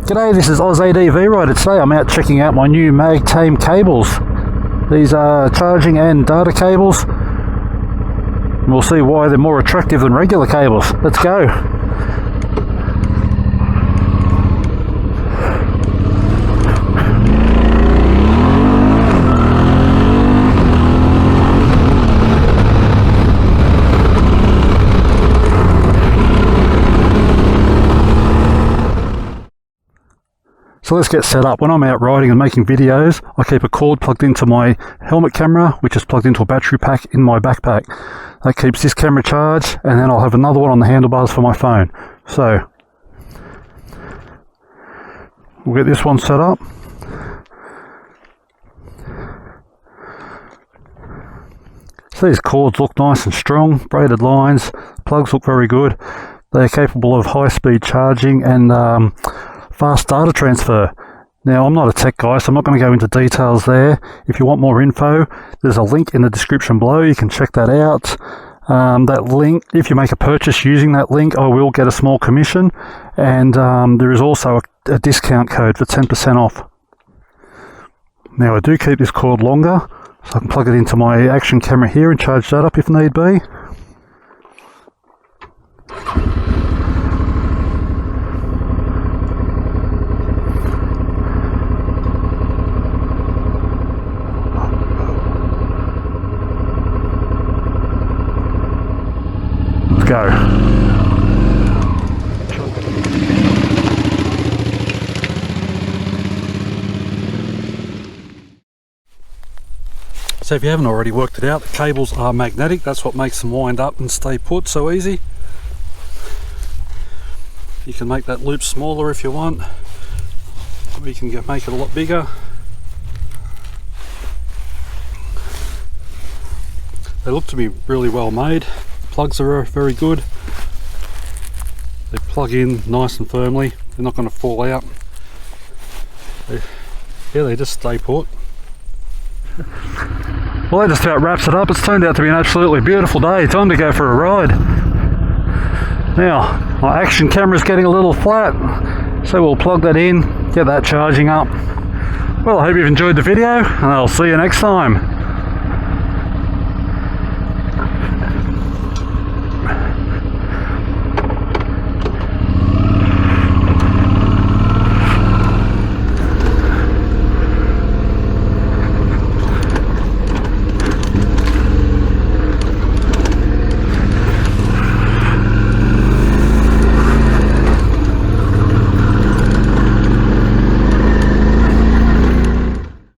G'day, this is Oz ADV Rider. Today I'm out checking out my new Magtame cables. These are charging and data cables. And we'll see why they're more attractive than regular cables. Let's go. So let's get set up. When I'm out riding and making videos, I keep a cord plugged into my helmet camera, which is plugged into a battery pack in my backpack. That keeps this camera charged, and then I'll have another one on the handlebars for my phone. So we'll get this one set up. So these cords look nice and strong, braided lines, plugs look very good. They're capable of high-speed charging and fast data transfer. Now, I'm not a tech guy, so I'm not going to go into details there. If you want more info, there's a link in the description below. You can check that out. That link, if you make a purchase using that link, I will get a small commission. And there is also a discount code for 10% off. Now, I do keep this cord longer, so I can plug it into my action camera here and charge that up if need be. Go. So if you haven't already worked it out, the cables are magnetic. That's what makes them wind up and stay put so easy. You can make that loop smaller if you want, or you can make it a lot bigger. They look to be really well made. Plugs are very good. They plug in nice and firmly. They're not going to fall out. They just stay put. Well, that just about wraps it up. It's turned out to be an absolutely beautiful day. Time to go for a ride. Now, my action camera's getting a little flat, so we'll plug that in, get that charging up. Well, I hope you've enjoyed the video, and I'll see you next time.